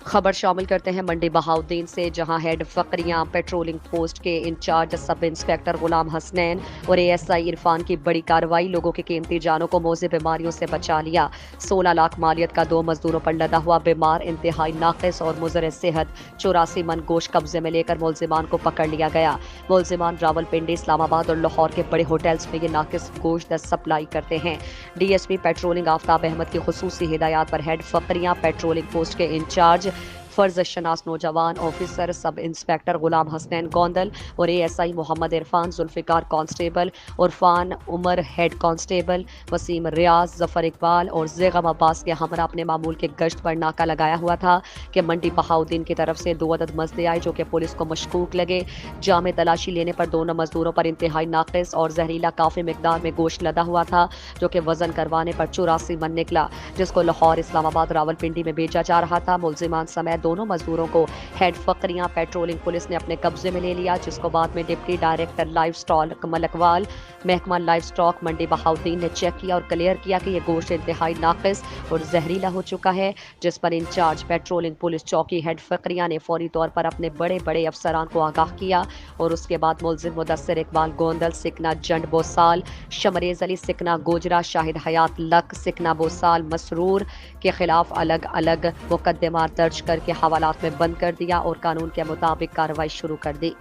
खबर शामिल करते हैं मंडी बहाउद्दीन से, जहां हेड फकरियां पेट्रोलिंग पोस्ट के इंचार्ज सब इंस्पेक्टर गुलाम हसनैन और एएसआई इरफान की बड़ी कार्रवाई लोगों की कीमती जानों को मौजे बीमारियों से बचा लिया। 16 लाख मालियत का 2 मजदूरों पर लदा हुआ बीमार, इंतहाई नाकिस और मुजर सेहत 84 मन गोश्त कब्जे में लेकर मुलजिमान को पकड़ लिया गया। मुलजिमान रावलपिंडी, इस्लामाबाद और लाहौर के बड़े होटल्स में ये नाकिस गोश्त सप्लाई करते हैं। डीएसपी पेट्रोलिंग आफ्ताब अहमद की खुसूसी हिदायत पर हेड फकरियां पेट्रोलिंग पोस्ट के इंचार्ज फर्ज शनास नौजवान ऑफिसर सब इंस्पेक्टर गुलाम हसनैन गोंदल और ASI Mohammad Irfan Zulfiqar constable, Urfan Umar head constable, Waseem Riaz, Zafar Iqbal और ज़ेगम अब्बास के हमरा अपने मामूल के गश्त पर नाका लगाया हुआ था कि मंडी बहाउद्दीन की तरफ से 2 अदद मसले आए जो कि पुलिस को मशकूक लगे। जामे तलाशी लेने पर दोनों मजदूरों पर इंतहाई नाकिस और जहरीला काफ़ी मिकदार में गोश्त लदा हुआ था, जो कि वजन करवाने पर 84 मन निकला, जिसको लाहौर, इस्लामाबाद, रावलपिंडी में भेजा जा रहा था। मुलजिमान समेत दोनों मजदूरों को हेड फकरियां पेट्रोलिंग पुलिस ने अपने कब्जे में ले लिया, जिसको बाद में deputy director life stock Malakwal महकमा लाइफ स्टॉक मंडी बहाउद्दीन ने चेक किया और क्लियर किया कि यह गोश्त इंतहाई नाकिस और जहरीला हो चुका है, जिस पर इंचार्ज पेट्रोलिंग पुलिस चौकी हेड फकरिया ने फौरी तौर पर अपने बड़े बड़े अफसरान को आगाह किया और उसके बाद मुलजिम मुदस्सिर इकबाल गोंदल, सिकना जंड बोसाल, शमरेज अली सिकना गोजरा, शाहिद हयात लक सिकना बोसाल मसरूर के खिलाफ अलग अलग मुकदमा दर्ज करके हवालात में बंद कर दिया और कानून के मुताबिक कार्रवाई शुरू कर दी।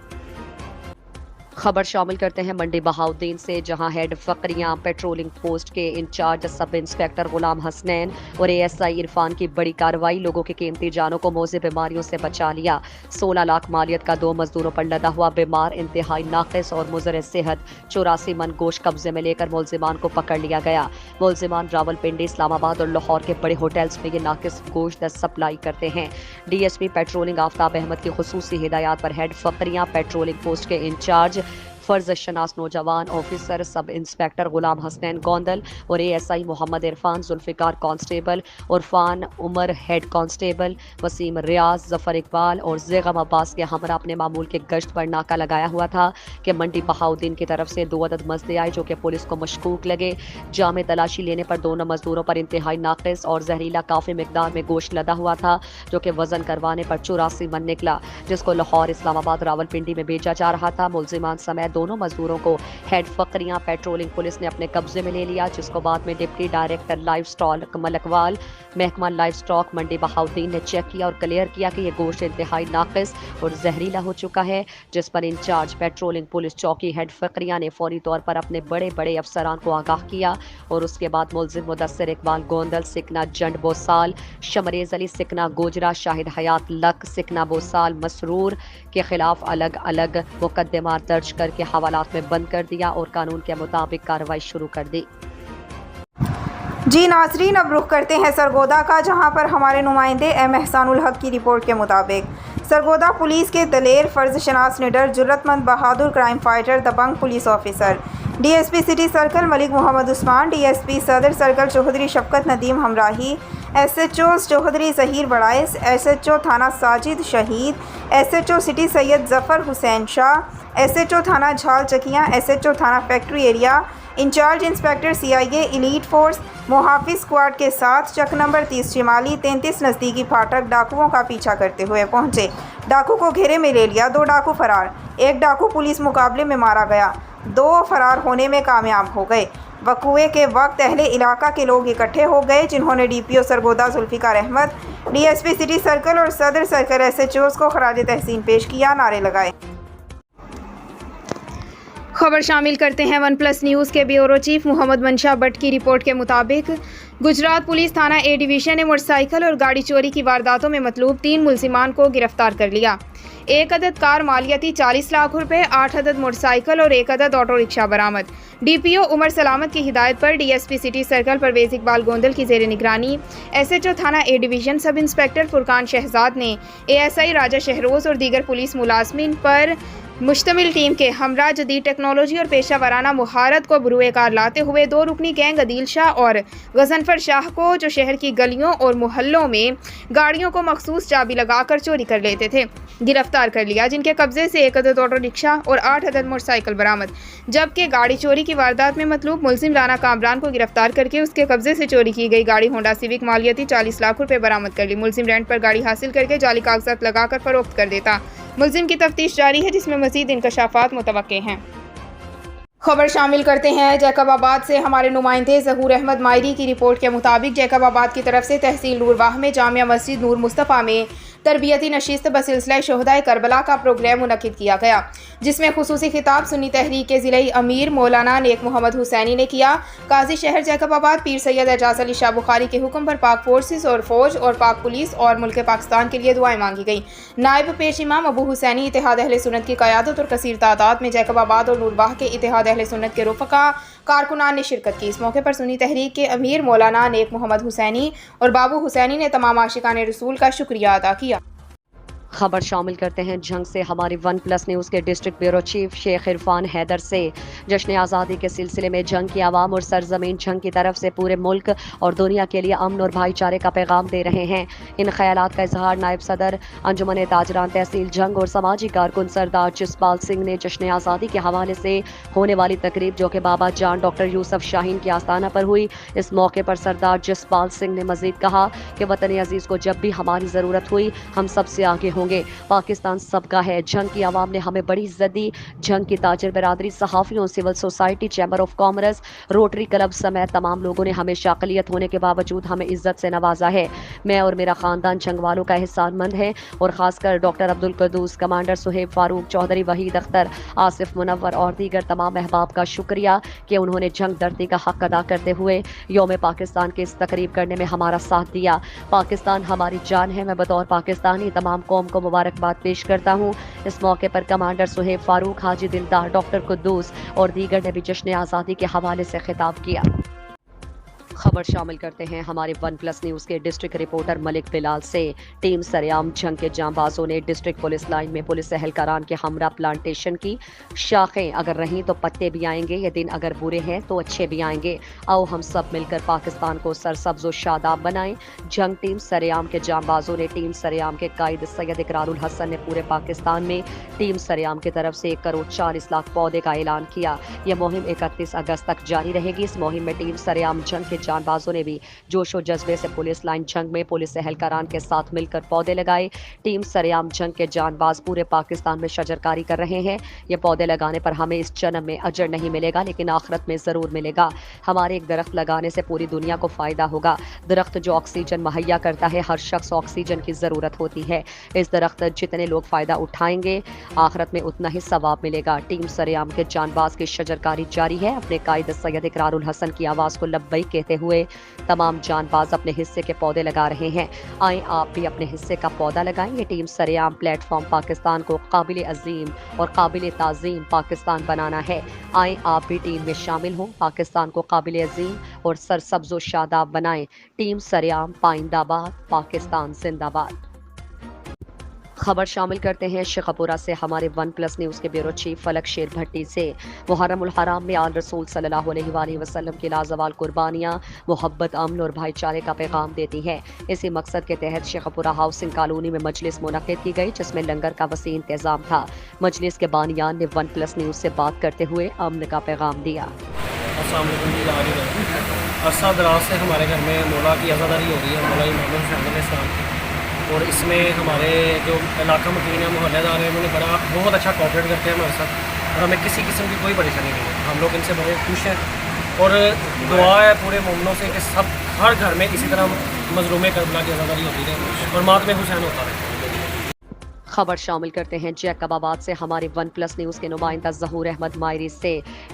खबर शामिल करते हैं मंडी बहाउद्दीन से, जहां हेड फकरियां पेट्रोलिंग पोस्ट के इंचार्ज सब इंस्पेक्टर गुलाम हसनैन और एएसआई इरफान की बड़ी कार्रवाई लोगों की कीमती जानों को मौजे बीमारियों से बचा लिया। 16 लाख मालियत का 2 मजदूरों पर लदा हुआ बीमार, इंतहाई नाकिस और मुजर सेहत 84 मन गोश्त कब्जे में लेकर मुलजिमान को पकड़ लिया गया। मुलजिमान रावलपिंडी, इस्लामाबाद और लाहौर के बड़े होटल्स में ये नाकिस गोश्त सप्लाई करते हैं। डीएसपी पेट्रोलिंग आफ्ताब अहमद की खुसूसी हिदायत पर हेड फकरियां पेट्रोलिंग पोस्ट के इंचार्ज फर्ज शनास नौजवान ऑफिसर सब इंस्पेक्टर गुलाम हसनैन गोंदल और ASI Mohammad Irfan Zulfiqar constable, Urfan Umar head constable, Waseem Riaz, Zafar Iqbal और ज़ेगम अब्बास के हमरा अपने मामूल के गश्त पर नाका लगाया हुआ था कि मंडी बहाउद्दीन की तरफ से 2 अदद मसले आए जो कि पुलिस को मशकूक लगे। जामे तलाशी लेने पर दोनों मजदूरों पर इंतहाई नाकिस और जहरीला काफ़ी मिकदार में गोश्त लदा हुआ था, जो कि वजन करवाने पर 84 मन निकला, जिसको लाहौर, इस्लामाबाद, रावलपिंडी में भेजा जा रहा था। मुलजिमान समेत दोनों मजदूरों को हेड फकरियां पेट्रोलिंग पुलिस ने अपने कब्जे में ले लिया, जिसको बाद में deputy director life stock Malakwal महकमा लाइफ स्टॉक मंडी बहाउद्दीन ने चेक किया और क्लियर किया कि यह गोश्त इंतहाई नाकिस और जहरीला हो चुका है, जिस पर इंचार्ज पेट्रोलिंग पुलिस चौकी हेड फकरिया ने फौरी तौर पर अपने बड़े बड़े अफसरान को आगाह किया और उसके बाद मुलजिम मुदस्सिर इकबाल गोंदल, सिकना जंड बोसाल, शमरेज अली सिकना गोजरा, शाहिद हयात लक सिकना बोसाल मसरूर के खिलाफ अलग अलग मुकदमा दर्ज करके हवालात में बंद कर दिया और कानून के मुताबिक कार्रवाई शुरू कर दी। जी नाजरीन, अब रुख करते हैं सरगोदा का, जहां पर हमारे नुमाइंदे एम एहसानुल हक की रिपोर्ट के मुताबिक सरगोदा पुलिस के दलेर, फर्ज शनास निडर, जुर्रतमंद, बहादुर क्राइम फाइटर, दबंग police officer DSP city circle Malik Mohammad Usman, DSP Sadar circle Chaudhry Shafqat Nadeem हमराही, एसएचओ चौधरी जहीर बड़ाइस, एसएचओ थाना Sajid Shaheed, SHO city Syed Zafar Hussain Shah, SHO थाना झाल चकियाँ, एसएचओ थाना factory area, in charge inspector CIA elite force, मुहाफिज स्क्वाड के साथ चक नंबर 30 शिमाली 33 नज़दीकी फाटक डाकुओं का पीछा करते हुए पहुंचे। डाकू को घेरे में ले लिया, 2 डाकू फरार, 1 डाकू पुलिस मुकाबले में मारा गया, 2 फरार होने में कामयाब हो गए। वक़ुए के वक्त अहले इलाका के लोग इकट्ठे हो गए, जिन्होंने DPO Sargodha Zulfiqar Ahmed, DSP city circle और सदर सर्कल एसएचओज़ को खराज तहसीन पेश किया, नारे लगाए। खबर शामिल करते हैं वन प्लस न्यूज़ के ब्यूरो चीफ मोहम्मद मंशा भट्ट की रिपोर्ट के मुताबिक गुजरात पुलिस थाना ए डिवीज़न ने मोटरसाइकिल और गाड़ी चोरी की वारदातों में मतलूब 3 मुलजिमान को गिरफ्तार कर लिया। 1 अदद कार मालियती 40 लाख रुपए, 8 अदद मोटरसाइकिल और 1 अदद ऑटो रिक्शा बरामद। डीपीओ उमर सलामत की हिदायत पर DSP city circle Parvez Iqbal Gondal की जेर निगरानी एसएचओ थाना A division sub inspector Furqan Shahzad ने एएसआई राजा शहरोज और दीगर पुलिस मुलाजमीन पर मुश्तमिल टीम के हमरा जदीद टेक्नोलॉजी और पेशा वाराना मुहारत को बरूए कार लाते हुए 2 रुकनी गैंग अदील शाह और गजनफर शाह को, जो शहर की गलियों और मोहल्लों में गाड़ियों को मखसूस चाबी लगाकर चोरी कर लेते थे, गिरफ्तार कर लिया, जिनके कब्जे से 1 अदद ऑटो रिक्शा और 8 अदद मोटरसाइकिल बरामद। जबकि गाड़ी चोरी की वारदात में मतलूब मुलजिम राना कामरान को गिरफ्तार करके उसके कब्जे से चोरी की गई गाड़ी होंडा सिविक मालियती 40 लाख रुपए बरामद कर ली। मुलजिम रेंट पर गाड़ी हासिल करके जाली कागजात लगाकर फरोख्त कर देता। मुलजिम की तफ्तीश जारी है, जिसमें मजीद इंकशाफात मुतवक्के हैं। खबर शामिल करते हैं जैकबाबाद से। हमारे नुमाइंदे ज़हूर अहमद मायरी की रिपोर्ट के मुताबिक जैकबाबाद की तरफ से तहसील नूरवाह में जामिया मस्जिद नूर मुस्तफ़ा में तरबियती नशिस्त बसिलसिला शोहदाए करबला का प्रोग्राम मुनक्किद किया गया, जिसमें खुसूसी खिताब सुन्नी तहरीक के ज़िले अमीर मौलाना नेक मोहम्मद हुसैनी ने किया। काजी शहर जैकबाबाद पीर सैयद एजाज अली शाह बुखारी के हुक्म पर पाक फोर्सेस और फौज और पाक पुलिस और मुल्क पाकिस्तान के लिए दुआएं मांगी गई। नायब पेश इमाम अबू हुसैनी इत्तेहाद अहले सुन्नत की क़यादत और कसीर तादाद में जैकबाबाद और नूरवाह के इत्तेहाद अहले सुन्नत के रुफ़क़ा कारकुनान ने शिरकत की। इस मौके पर सुन्नी तहरीक के अमीर मौलाना नेक मोहम्मद हुसैनी और बाबू हुसैनी ने तमाम आशिकाने रसूल का शुक्रिया अदा किया। खबर शामिल करते हैं जंग से। हमारी वन प्लस न्यूज़ के district bureau chief Sheikh Irfan Haider से जश्न आज़ादी के सिलसिले में जंग की आवाम और सरजमीन जंग की तरफ से पूरे मुल्क और दुनिया के लिए अमन और भाईचारे का पैगाम दे रहे हैं। इन ख्यालात का इजहार नायब सदर अंजुमन ताजरान तहसील जंग और समाजी कारकुन सरदार जसपाल सिंह ने जश्न आज़ादी के हवाले से होने वाली तकरीब जो कि बाबा जान डॉक्टर यूसुफ शाहीन की आस्थाना पर हुई, इस मौके पर सरदार जसपाल सिंह ने मजीद कहा कि वतन अजीज़ को जब भी हमारी ज़रूरत हुई हम सबसे आगे होंगे। पाकिस्तान सबका है। जंग की आवाम ने हमें बड़ी इज्जत दी। जंग की ताजर बरादरी, सहाफ़ियों, civil society, chamber of commerce, rotary club समेत तमाम लोगों ने हमेशा अक़लियत होने के बावजूद हमें इज्जत से नवाजा है। मैं और मेरा ख़ानदान जंग वालों का एहसानमंद है और ख़ासकर डॉक्टर अब्दुल कदूस, कमांडर सुहेब फारूक, चौधरी वहीद अख्तर, आसिफ मुनव्वर और दीगर तमाम अहबाब का शुक्रिया कि उन्होंने जंग दर्दी का हक अदा करते हुए यौम पाकिस्तान की इस तकरीब करने में हमारा साथ दिया। पाकिस्तान हमारी जान है। मैं बतौर पाकिस्तानी तमाम कौम को मुबारकबाद पेश करता हूँ। इस मौके पर कमांडर सुहेब फारूक, हाजी दिलदार, डॉक्टर कुद्दूस और दीगर ने भी जश्न आज़ादी के हवाले से खिताब किया। खबर शामिल करते हैं हमारे वन प्लस न्यूज़ के डिस्ट्रिक्ट रिपोर्टर मलिक बिलाल से। टीम सरेआम जंग के जांबाजों ने डिस्ट्रिक्ट पुलिस लाइन में पुलिस एहलकारान के हमरा प्लांटेशन की। शाखें अगर रहीं तो पत्ते भी आएंगे, ये दिन अगर बुरे हैं तो अच्छे भी आएंगे। आओ हम सब मिलकर पाकिस्तान को सरसब्ज़ व शादाब बनाएं। जंग टीम सरेआम के जांबाजों ने टीम सरेआम के कायद सैयद इकरारुल हसन ने पूरे पाकिस्तान में टीम सरेआम की तरफ से 1 करोड़ 40 लाख पौधे का ऐलान किया। यह मुहिम 31 अगस्त तक जारी रहेगी। इस मुहिम में टीम सरेआम जंग के जानबाजों ने भी जोश और जज्बे से पुलिस लाइन जंग में पुलिस एहलकारान के साथ मिलकर पौधे लगाए। टीम सरेआम जंग के जानबाज पूरे पाकिस्तान में शजरकारी कर रहे हैं। ये पौधे लगाने पर हमें इस जन्म में अजर नहीं मिलेगा, लेकिन आखिरत में ज़रूर मिलेगा। हमारे एक दरख्त लगाने से पूरी दुनिया को फ़ायदा होगा। दरख्त जो ऑक्सीजन मुहैया करता है, हर शख्स ऑक्सीजन की ज़रूरत होती है। इस दरख्त जितने लोग फ़ायदा उठाएंगे आखिरत में उतना ही सवाब मिलेगा। टीम सरेआम के जानबाज की शजरकारी जारी है। अपने कायद सैयद इकरारुल हसन की आवाज़ को लब्बैक कहते हुए तमाम जानबाज अपने हिस्से के पौधे लगा रहे हैं। आए आप भी अपने हिस्से का पौधा लगाएं। ये टीम सरेआम प्लेटफॉर्म पाकिस्तान को काबिल अजीम और काबिल ताज़ीम पाकिस्तान बनाना है। आए आप भी टीम में शामिल हों, पाकिस्तान को काबिल अजीम और सरसब्ज़ व शादाब बनाएं। टीम सरेआम पाइंदाबाद, पाकिस्तान जिंदाबाद। खबर शामिल करते हैं शेखपुरा से। हमारे वन प्लस न्यूज़ के ब्यूरो चीफ फलक शेर भट्टी से मुहर्रमुल हराम में आल रसूल सल्लल्लाहु अलैहि वसल्लम की लाजवाल कुर्बानियाँ मोहब्बत, अमन और भाईचारे का पैगाम देती हैं। इसी मकसद के तहत शेखपुरा हाउसिंग कॉलोनी में मजलिस मुनक्किद की गई, जिसमें लंगर का वसी इंतज़ाम था। मजलिस के बानियान ने वन प्लस न्यूज़ से बात करते हुए अमन का पैगाम दिया। अरसा दराज से हमारे घर में मौला की अज़ादारी हो रही है, मौला इमाम हुसैन अलैहिस्सलाम की, और इसमें हमारे जो इलाका मकीन है, मोहल्लेदार हैं, उन्होंने बहुत अच्छा कोऑपरेट करते हैं हमारे साथ और हमें किसी किस्म की कोई परेशानी नहीं है। हम लोग इनसे बड़े खुश हैं और दुआ है पूरे मोमिनों से कि सब हर घर में इसी तरह मज़लूम करबला की अज़ादारी होती रहे और मातम हुसैन होता रहे। खबर शामिल करते हैं जैकबाबाद से। हमारे वन प्लस न्यूज़ के नुमाइंदा ज़हूर अहमद मायरी से।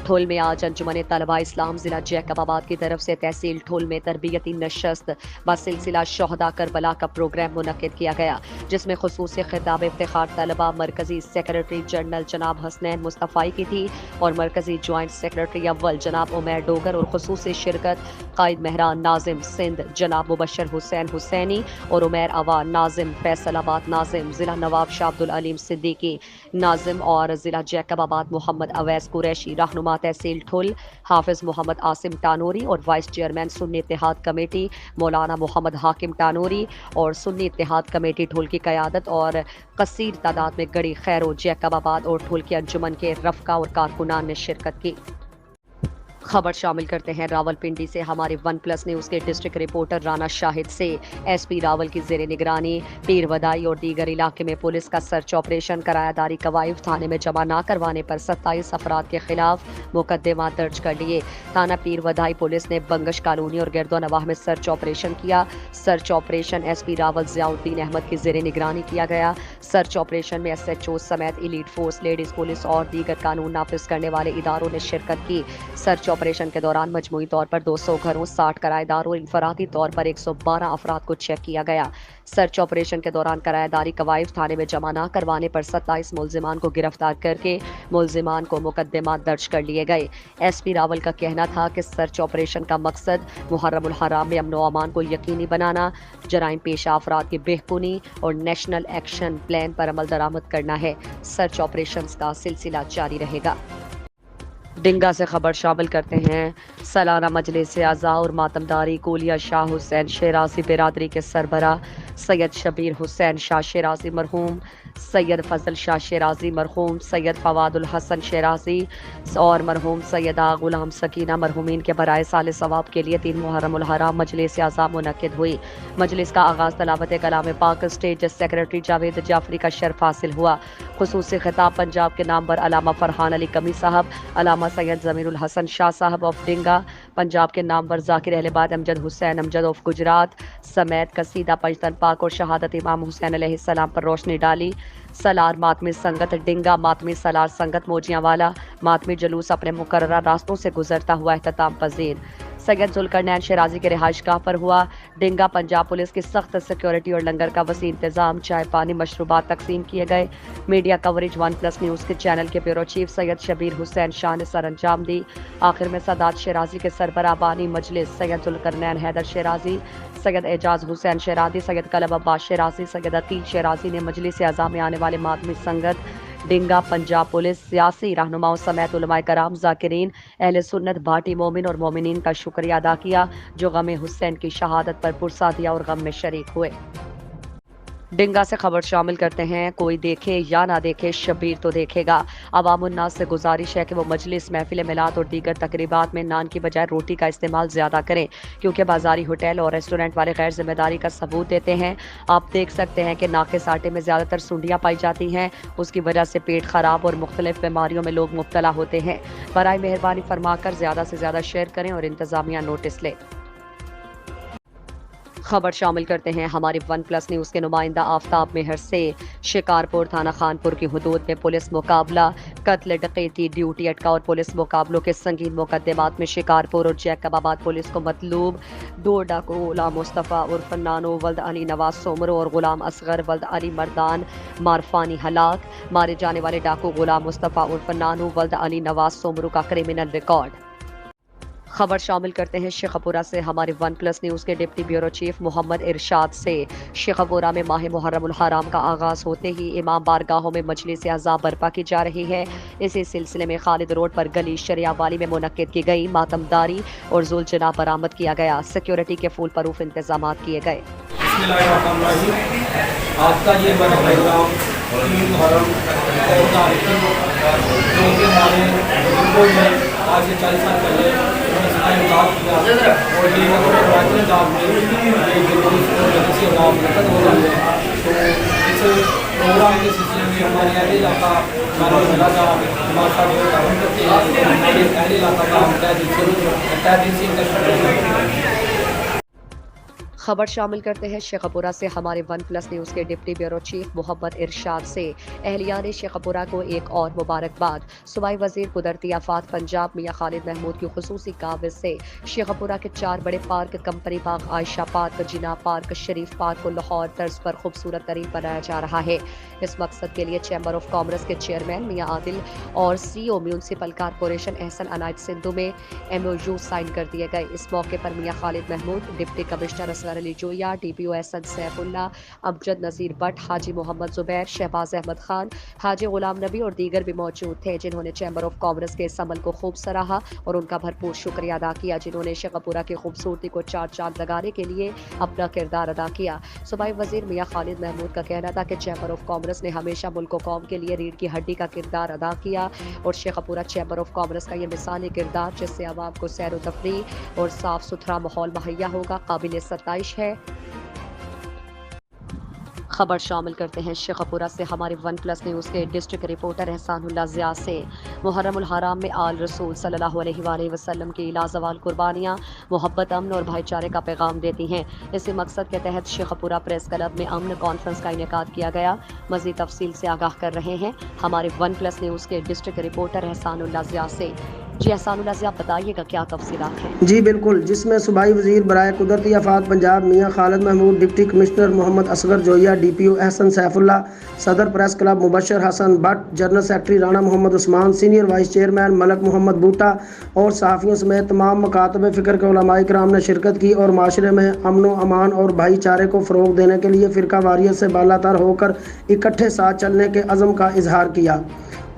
ठुल में आज अंजुमन तलबा इस्लाम ज़िला जैकबाबाद की तरफ से तहसील ठुल में तरबियती नशस्त बसिलसिला शोहदा करबला का प्रोग्राम मुनक्किद किया गया, जिसमें खुसूसी खिताब इफ्तिखार तलबा मरकज़ी सेक्रेटरी जनरल जनाब हसनैन मुस्तफ़ाई की थी और मरकज़ी जॉइंट सेक्रेटरी अव्वल जनाब उमैर डोगर और खुसूसी शिरकत कायद महरान नाजिम सिंध जनाब मुबशर हुसैन हुसैनी और उमैर अवान नाजिम फैसलाबाद नाजिम ज़िला नवाब इंचार्ज शाह अब्दुल अलीम सिद्दीकी, नाजिम और ज़िला जैकबाबाद मोहम्मद अवैस कुरैशी, रहनुमा तहसील ठुल हाफिज मोहम्मद आसिम टानूरी और वाइस चेयरमैन सुन्नी इत्तेहाद कमेटी मौलाना मोहम्मद हाकिम टानूरी और सुन्नी इत्तेहाद कमेटी ठुल की क़यादत और कसीर तादाद में गड़ी खैरो, जैकबाबाद और ठुल के अंजुमन के रफ़का और कारकुनान ने शिरकत की। खबर शामिल करते हैं रावलपिंडी से हमारे वन प्लस न्यूज़ के डिस्ट्रिक्ट रिपोर्टर राना शाहिद से। एसपी रावल की ज़ेरे निगरानी पीर वदाई और दीगर इलाके में पुलिस का सर्च ऑपरेशन करायादारी कवायद थाने में जमा न करवाने पर 27 अफराद के खिलाफ मुकदमा दर्ज कर लिए। थाना पीर वदाई पुलिस ने बंगश कॉलोनी और गिरदोनवाह में सर्च ऑपरेशन किया। Search operation SP Rawal Ziauddin Ahmed की ज़ेरे निगरानी किया गया। सर्च ऑपरेशन में SHO समेत एलीट फोर्स, लेडीज़ पुलिस और दीगर कानून नाफिज करने वाले इदारों ने शिरकत की। सर्च ऑपरेशन के दौरान मजमूई तौर पर 200 घरों, 60 किराएदारों और इंफरादी तौर पर 112 अफराद को चेक किया गया। सर्च ऑपरेशन के दौरान किराएदारी कवायद थाने में जमा न करवाने पर 27 मुलजिमान को गिरफ्तार करके मुलजिमान को मुकदमा दर्ज कर लिए गए। एसपी रावल का कहना था कि सर्च ऑपरेशन का मकसद मुहर्रमुल हराम में अमन व अमान को यकीनी बनाना, जराइम पेशा अफराद की बेहकुनी और नेशनल एक्शन प्लान पर अमल दरामद करना है। सर्च ऑपरेशन का सिलसिला जारी रहेगा। डिंगा से खबर शामिल करते हैं। सालाना मजलिस आज़ा और मातमदारी कोलिया शाह हुसैन शेराजी बिरादरी के सरबरा सैयद शबीर हुसैन शाह शेराजी मरहूम, सैयद फजल शाह शेराजी मरहूम, सैयद फवादुल हसन शेराजी और मरहूम सैयदा गुलाम सकीना मरहूमीन के बराए साल सवाब के लिए 3 मुहर्रमुल हराम मजलिस आज़ा मुनक्किद हुई। मजलिस का आगाज़ तलावत कलाम पाक स्टेट सेक्रेटरी जावेद जाफरी का शर्फ हासिल हुआ। खुसूसी खिताब पंजाब के नाम पर अलामा फरहान अली कमी साहब, अलामा सैयद ज़मीरुल हसन शाह साहब ऑफ डिंगा, पंजाब के नाम पर ज़ाकिर अहलबाद अमजद हुसैन अमजद ऑफ गुजरात समेत कसीदा पंजतन पाक और शहादत इमाम हुसैन अलैहिस्सलाम पर रोशनी डाली। सलार मातमी संगत डिंगा, मातमी सलार संगत मोजियांवाला, मातमी जुलूस अपने मुकर्ररा रास्तों से गुजरता हुआ एहतमाम पजीर सैयद जुल्करनैन शेराजी के रिहाइश गाह पर हुआ। डिंगा पंजाब पुलिस की सख्त सिक्योरिटी और लंगर का वसी इंतजाम, चाय पानी मशरूबात तकसीम किए गए। Media coverage one plus news के चैनल के ब्यूरो चीफ सैयद शबीर हुसैन शाह ने सर अंजाम दी। आखिर में सादात शेराजी के सरबराह बानी मजलिस सैयद जुल्करनैन हैदर शेराजी, सैयद एजाज हुसैन शेराजी, सैयद कलब अब्बास शेराजी, सैयद अतील शेराजी ने मजलिस आज़ा में आने वाले मातमी संगत डिंगा पंजाब पुलिस, सियासी रहनुमाओं समेत उलमाए कराम, ज़ाकिरीन, अहले सुन्नत, भाटी मोमिन और मोमिनीन का शुक्रिया अदा किया जो गम हुसैन की शहादत पर पुरसा दिया और गम में शरीक हुए। डिंगा से खबर शामिल करते हैं। कोई देखे या ना देखे शबीर तो देखेगा। अवामुन्नास से गुजारिश है कि वो मजलिस, महफिल मिलाद और दीगर तकरीबात में नान की बजाय रोटी का इस्तेमाल ज़्यादा करें, क्योंकि बाजारी होटल और रेस्टोरेंट वाले गैर जिम्मेदारी का सबूत देते हैं। आप देख सकते हैं कि नाकिस आटे में ज़्यादातर सुंडियाँ पाई जाती हैं, उसकी वजह से पेट ख़राब और मुख्तलिफ बीमारियों में लोग मुब्तला होते हैं। बराए मेहरबानी फरमाकर ज़्यादा से ज़्यादा शेयर करें और इंतज़ामिया नोटिस ले। खबर शामिल करते हैं हमारे वन प्लस न्यूज़ के नुमाइंदा आफ्ताब मेहर से। शिकारपुर थाना खानपुर की हुदूद में पुलिस मुकाबला, कत्ल, डकैती, ड्यूटी अटका और पुलिस मुकाबलों के संगीन मुकदमात में शिकारपुर और जैकबाबाद पुलिस को मतलूब 2 डाकू गुलाम मुस्तफ़ा उर्फ नानो वल्द अली नवाज सोमरो और गुलाम असगर वल्द अली मर्दान मारफानी हलाक। मारे जाने वाले डाकू गुलाम मुस्तफ़ा उर्फ नानो वल्द अली नवाज सोमरो का क्रिमिनल रिकॉर्ड। खबर शामिल करते हैं शेखपुरा से हमारे वन प्लस न्यूज़ के डिप्टी ब्यूरो चीफ मोहम्मद इरशाद से। शेखपुरा में माह मुहर्रमुल हराम का आगाज़ होते ही इमाम बारगाहों में मजलिस आज़ा बर्पा की जा रही है। इसी सिलसिले में खालिद रोड पर गली शरिया वाली में मुनक्किद की गई मातमदारी और जुलजना बरामद किया गया। सिक्योरिटी के फुल प्रूफ इंतजाम किए गए। आज का ये बड़ा प्रोग्राम आज से 40 साल पहले और ये तो इस प्रोग्राम के सिलसिले में हमारे अहले इलाका करते हैं। अहले इलाका का हम तय दिल से खबर शामिल करते हैं शेखपुरा से हमारे वन प्लस न्यूज़ के डिप्टी ब्यूरो चीफ मोहम्मद इरशाद से। एहलियान शेखपुरा को एक और मुबारकबाद। सूबाई वजीर कुदरती आफात पंजाब मियां खालिद महमूद की खुसूसी काविज़ से शेखपुरा के 4 बड़े park, company park, Ayesha park, Jinnah park, Sharif park को लाहौर तर्ज पर खूबसूरत तरीन बनाया जा रहा है। इस मकसद के लिए चैम्बर ऑफ कॉमर्स के चेयरमैन मियां आदिल और CEO municipal corporation Ahsan Inayat Sindhu में MOU साइन कर दिए गए। इस मौके पर Mian Khalid Mahmood, deputy commissioner Asghar Ali Joya, DPO Ahsan Saif Ullah, Amjad Nazir Butt, Haji Muhammad زبیر, شہباز احمد خان, حاجی غلام نبی اور دیگر بھی موجود تھے, جنہوں نے چیمبر آف کامرس کے اس عمل کو خوب سراہا اور ان کا بھرپور شکریہ ادا کیا, جنہوں نے شیخ پورہ کی خوبصورتی کو چار چاند لگانے کے لیے اپنا کردار ادا کیا. صوبائی وزیر میاں خالد محمود کا کہنا تھا کہ چیمبر آف کامرس نے ہمیشہ ملک و قوم کے لیے ریڑھ کی ہڈی کا کردار ادا کیا اور شیخ پورہ چیمبر آف کامرس کا یہ مثالی کردار, جس سے عوام کو سیر و تفریح اور صاف ستھرا ماحول مہیا ہوگا, قابل ستائش ہے. خبر شامل کرتے ہیں شیخ پورہ سے ہمارے ون پلس نیوز کے ڈسٹرکٹ رپورٹر احسان اللہ ضیاء سے. محرم الحرام میں آل رسول صلی اللہ علیہ وآلہ وسلم کی لازوال قربانیاں محبت, امن اور بھائی چارے کا پیغام دیتی ہیں. اسی مقصد کے تحت شیخ پورہ پریس کلب میں امن کانفرنس کا انعقاد کیا گیا. مزید تفصیل سے آگاہ کر رہے ہیں ہمارے ون پلس نیوز کے ڈسٹرکٹ رپورٹر احسان اللہ ضیاء سے. جی احسان اللہ ضیاء, بتائیے گا کیا تفصیلات ہیں؟ جی بالکل, جس میں صوبائی وزیر برائے قدرتی آفات Punjab Mian Khalid Mahmood, deputy commissioner Muhammad Asghar Joya, DPO Ahsan Saif Ullah, صدر press club Mubashir Hassan Butt, general secretary Rana Muhammad Usman, senior vice chairman Malik Muhammad Boota اور صحافیوں سمیت تمام مکاتب فکر کے علماء کرام نے شرکت کی اور معاشرے میں امن و امان اور بھائی چارے کو فروغ دینے کے لیے فرقہ واریت سے بالا تر ہو کر اکٹھے ساتھ چلنے کے عزم کا اظہار کیا.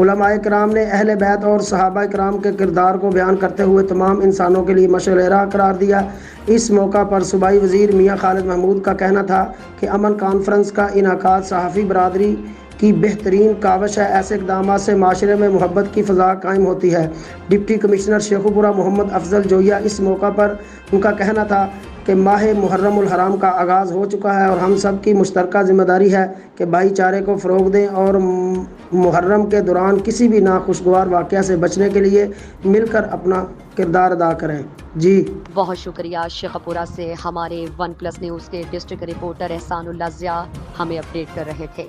علماء کرام نے اہل بیت اور صحابہ کرام کے کردار کو بیان کرتے ہوئے تمام انسانوں کے لیے مشعل راہ قرار دیا. اس موقع پر صوبائی وزیر میاں خالد محمود کا کہنا تھا کہ امن کانفرنس کا انعقاد صحافی برادری کی بہترین کاوش ہے. ایسے اقدامات سے معاشرے میں محبت کی فضا قائم ہوتی ہے. ڈپٹی کمشنر شیخ پورہ محمد افضل جویا, اس موقع پر ان کا کہنا تھا کہ ماہ محرم الحرام کا آغاز ہو چکا ہے اور ہم سب کی مشترکہ ذمہ داری ہے کہ بھائی چارے کو فروغ دیں اور محرم کے دوران کسی بھی ناخوشگوار واقعہ سے بچنے کے لیے مل کر اپنا کردار ادا کریں. جی بہت شکریہ. شیخ پورہ سے ہمارے ون پلس نیوز کے ڈسٹرکٹ رپورٹر احسان اللہ ضیاء ہمیں اپڈیٹ کر رہے تھے.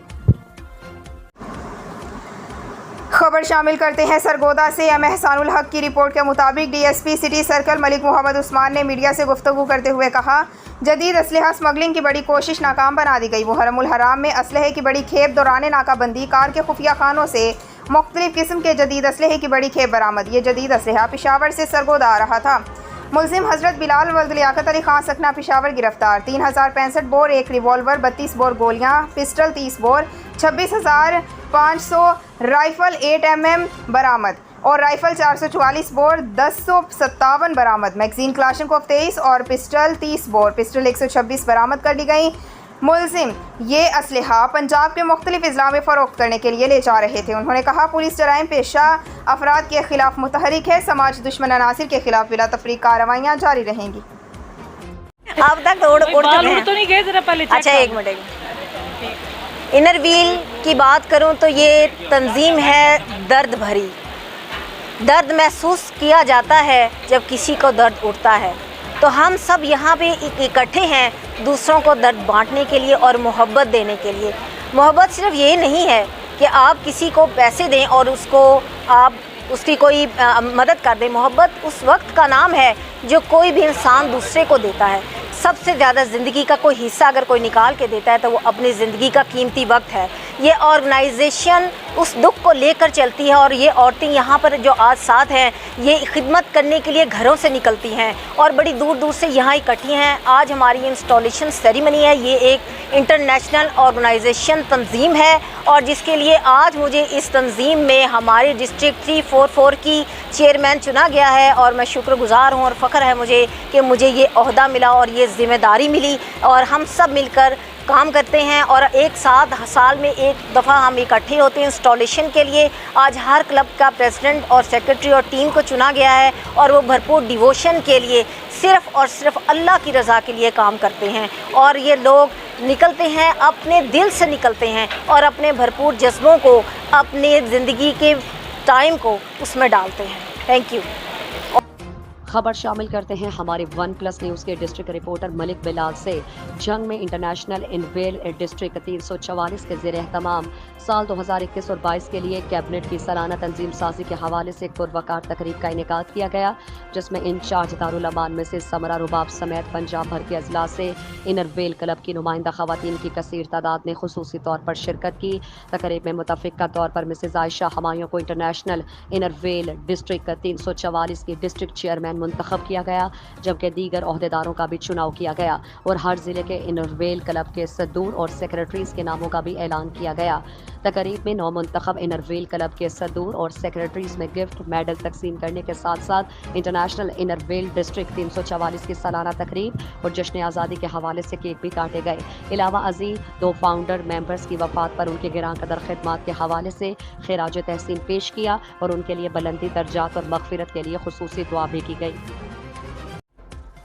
خبر شامل کرتے ہیں سرگودا سے. ایم احسان الحق کی رپورٹ کے مطابق DSP سٹی سرکل ملک محمد عثمان نے میڈیا سے گفتگو کرتے ہوئے کہا, جدید اسلحہ اسمگلنگ کی بڑی کوشش ناکام بنا دی گئی. محرم الحرام میں اسلحے کی بڑی کھیپ دوران ناکہ بندی, کار کے خفیہ خانوں سے مختلف قسم کے جدید اسلحے کی بڑی کھیپ برآمد. یہ جدید اسلحہ پشاور سے سرگودا آ رہا تھا. ملزم حضرت بلال ولد لیاقت علی خان سکنہ پشاور گرفتار. 3065 بور, ایک ریوالور, 32 بور گولیاں, پسٹل 30 بور, 26,500 رائفل 8mm برآمد اور رائفل 444 بور, 1057 برآمد. میگزین کلاشنکوف 23 اور پسٹل 30 بور, پسٹل 126 برآمد کر لی گئی. ملزم یہ اسلحہ پنجاب کے مختلف اضلاع میں فروخت کرنے کے لیے لے جا رہے تھے. انہوں نے کہا پولیس جرائم پیشہ افراد کے خلاف متحرک ہے. سماج دشمن عناصر کے خلاف بلا تفریق کارروائیاں جاری رہیں گی. اب تک اڑ تو نہیں گئے, ذرا پہلے اچھا ایک منٹ. انر ویل کی بات کروں تو یہ تنظیم ہے درد بھری. درد محسوس کیا جاتا ہے جب کسی کو درد اٹھتا ہے, تو ہم سب یہاں پہ اکٹھے ہیں دوسروں کو درد بانٹنے کے لیے اور محبت دینے کے لیے. محبت صرف یہ نہیں ہے کہ آپ کسی کو پیسے دیں اور آپ اس کی کوئی مدد کر دیں. محبت اس وقت کا نام ہے جو کوئی بھی انسان دوسرے کو دیتا ہے. سب سے زیادہ زندگی کا کوئی حصہ اگر کوئی نکال کے دیتا ہے تو وہ اپنی زندگی کا قیمتی وقت ہے. یہ آرگنائزیشن اس دکھ کو لے کر چلتی ہے اور یہ عورتیں یہاں پر جو آج ساتھ ہیں یہ خدمت کرنے کے لیے گھروں سے نکلتی ہیں اور بڑی دور دور سے یہاں اکٹھی ہیں. آج ہماری انسٹالیشن سیریمنی ہے. یہ ایک انٹرنیشنل آرگنائزیشن تنظیم ہے اور جس کے لیے آج مجھے اس تنظیم میں ہمارے ڈسٹرکٹ 344 کی چیئرمین چنا گیا ہے اور میں شکر گزار ہوں اور فخر ہے مجھے کہ مجھے یہ عہدہ ملا اور یہ ذمہ داری ملی اور ہم سب مل کر کام کرتے ہیں اور ایک ساتھ سال میں ایک دفعہ ہم اکٹھے ہوتے ہیں انسٹالیشن کے لیے. آج ہر کلب کا پریزیڈنٹ اور سیکرٹری اور ٹیم کو چنا گیا ہے اور وہ بھرپور ڈیووشن کے لیے صرف اور صرف اللہ کی رضا کے لیے کام کرتے ہیں اور یہ لوگ نکلتے ہیں اپنے دل سے نکلتے ہیں اور اپنے بھرپور جذبوں کو اپنے زندگی کے ٹائم کو اس میں ڈالتے ہیں. Thank you. خبر شامل کرتے ہیں ہمارے ون پلس نیوز کے ڈسٹرکٹ رپورٹر ملک بلال سے. جنگ میں انٹرنیشنل انویل ڈسٹرکٹ 344 کے زیر اہتمام سال 2021 اور 22 کے لیے کیبنٹ کی سالانہ تنظیم سازی کے حوالے سے ایک پروقار تقریب کا انعقاد کیا گیا جس میں انچارج دارالمان میں سے سمرا رباب سمیت پنجاب بھر کے اضلاع سے انر ویل کلب کی نمائندہ خواتین کی کثیر تعداد نے خصوصی طور پر شرکت کی. تقریب میں متفقہ طور پر مسز عائشہ ہمایوں کو انٹرنیشنل انر ویل ڈسٹرکٹ 344 کی ڈسٹرکٹ چیئرمین منتخب کیا گیا، جبکہ دیگر عہدیداروں کا بھی چناؤ کیا گیا اور ہر ضلع کے انرویل کلب کے صدور اور سیکریٹریز کے ناموں کا بھی اعلان کیا گیا۔ تقریب میں نو منتخب انرویل کلب کے صدور اور سیکریٹریز میں گفٹ میڈل تقسیم کرنے کے ساتھ ساتھ انٹرنیشنل انرویل ڈسٹرکٹ 344 کی سالانہ تقریب اور جشن آزادی کے حوالے سے کیک بھی کاٹے گئے۔ علاوہ ازیں دو فاؤنڈر ممبرز کی وفات پر ان کے گراں قدر خدمات کے حوالے سے خراج تحسین پیش کیا اور ان کے لیے بلندی درجات اور مغفرت کے لیے خصوصی دعا بھی کی گئی۔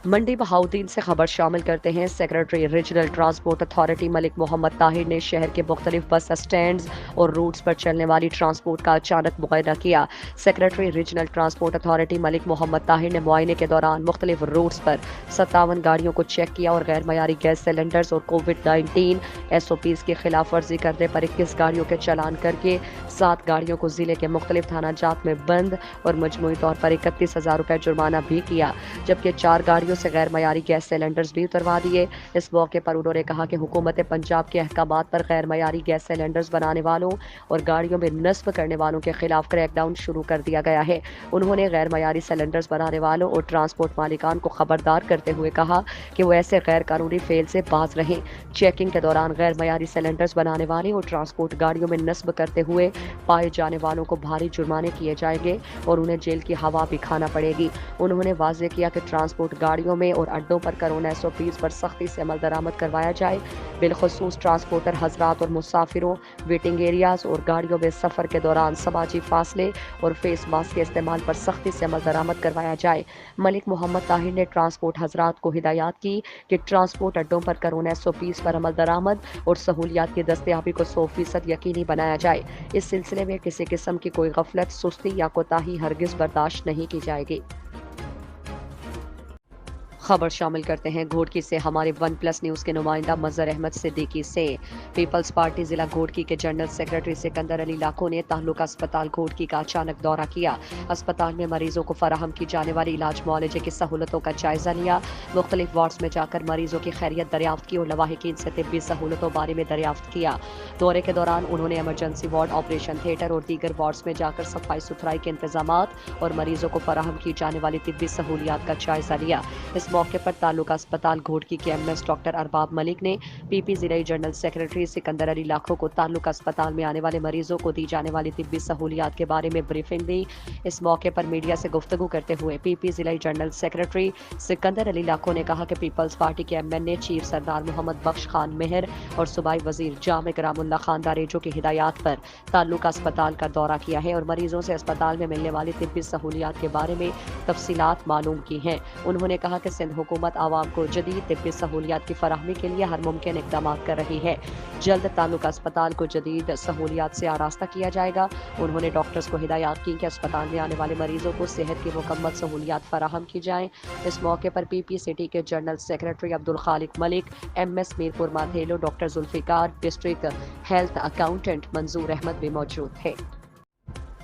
منڈی بہاؤدین سے خبر شامل کرتے ہیں۔ سیکریٹری ریجنل ٹرانسپورٹ اتھارٹی ملک محمد طاہر نے شہر کے مختلف بس اسٹینڈز اور روٹس پر چلنے والی ٹرانسپورٹ کا اچانک معائنہ کیا۔ سیکریٹری ریجنل ٹرانسپورٹ اتھارٹی ملک محمد طاہر نے معائنے کے دوران مختلف روٹس پر 57 گاڑیوں کو چیک کیا اور غیر معیاری گیس سلنڈرز اور کووڈ-19 SOPs کی خلاف ورزی کرنے پر 21 گاڑیوں کے چالان کر کے 7 گاڑیوں کو ضلع کے مختلف تھانہ جات میں بند اور مجموعی طور پر 31,000 روپے جرمانہ بھی کیا، جبکہ 4 گاڑیوں سے غیر معیاری گیس سلنڈرز بھی اتروا دیے۔ اس موقع پر انہوں نے کہا کہ حکومت پنجاب کے احکامات پر غیر معیاری گیس سلنڈرز بنانے والوں اور گاڑیوں میں نصب کرنے والوں کے خلاف کریک ڈاؤن شروع کر دیا گیا ہے۔ انہوں نے غیر معیاری سلنڈرز بنانے والوں اور ٹرانسپورٹ مالکان کو خبردار کرتے ہوئے کہا کہ وہ ایسے غیر قانونی فعل سے باز رہیں۔ چیکنگ کے دوران غیر معیاری سلنڈرز بنانے والے اور ٹرانسپورٹ گاڑیوں میں نصب کرتے ہوئے پائے جانے والوں کو بھاری جرمانے کیے جائیں گے اور انہیں جیل کی ہوا بھی کھانا پڑے گی۔ انہوں نے واضح کیا کہ ٹرانسپورٹ گاڑیوں میں اور اڈوں پر کرونا SOPs پر سختی سے عمل درآمد کروایا جائے، بالخصوص ٹرانسپورٹر حضرات اور مسافروں، ویٹنگ ایریاز اور گاڑیوں میں سفر کے دوران سماجی فاصلے اور فیس ماسک کے استعمال پر سختی سے عمل درآمد کروایا جائے۔ ملک محمد طاہر نے ٹرانسپورٹ حضرات کو ہدایات کی کہ ٹرانسپورٹ اڈوں پر کرونا SOPs پر عمل درآمد اور سہولیات کی دستیابی کو 100% یقینی بنایا جائے۔ اس سلسلے میں کسی قسم کی کوئی غفلت، سستی یا کوتاہی ہرگز برداشت نہیں کی جائے گی۔ خبر شامل کرتے ہیں گھوڑکی سے ہمارے ون پلس نیوز کے نمائندہ مظہر احمد صدیقی سے۔ پیپلز پارٹی ضلع گھوڑکی کے جنرل سیکرٹری سکندر علی لاکھوں نے تعلقہ اسپتال گھوڑکی کا اچانک دورہ کیا۔ اسپتال میں مریضوں کو فراہم کی جانے والی علاج معالجے کی سہولتوں کا جائزہ لیا، مختلف وارڈز میں جا کر مریضوں کی خیریت دریافت کی اور لواحقین سے طبی سہولتوں بارے میں دریافت کیا۔ دورے کے دوران انہوں نے ایمرجنسی وارڈ، آپریشن تھیٹر اور دیگر وارڈز میں جا کر صفائی ستھرائی کے انتظامات اور مریضوں کو فراہم کی جانے والی طبی سہولیات کا جائزہ لیا۔ اس موقع پر تعلقہ اسپتال گھوڑکی کے MS ڈاکٹر ارباب ملک نے PP ضلعی جنرل سیکرٹری سکندر علی لاکھوں کو تعلقہ اسپتال میں آنے والے مریضوں کو دی جانے والی طبی سہولیات کے بارے میں بریفنگ دی۔ اس موقع پر میڈیا سے گفتگو کرتے ہوئے PP ضلعی جنرل سیکرٹری سکندر علی لاکھوں نے کہا کہ پیپلز پارٹی کے MNA چیف سردار محمد بخش خان مہر اور صوبائی وزیر جامع کرام اللہ خان داریجو کی ہدایات پر تعلقہ اسپتال کا دورہ کیا ہے اور مریضوں سے اسپتال میں ملنے والی طبی سہولیات کے بارے میں تفصیلات معلوم کی ہیں۔ انہوں نے کہا کہ سندھ حکومت عوام کو جدید طبی سہولیات کی فراہمی کے لیے ہر ممکن اقدامات کر رہی ہے۔ جلد تعلقہ اسپتال کو جدید سہولیات سے آراستہ کیا جائے گا۔ انہوں نے ڈاکٹرز کو ہدایات کی کہ اسپتال میں آنے والے مریضوں کو صحت کی مکمل سہولیات فراہم کی جائیں۔ اس موقع پر PP سٹی کے general secretary Abdul Khaliq Malik, MS Mirpur Mathelo, doctor Zulfiqar, district health accountant Manzoor Ahmad بھی موجود تھے۔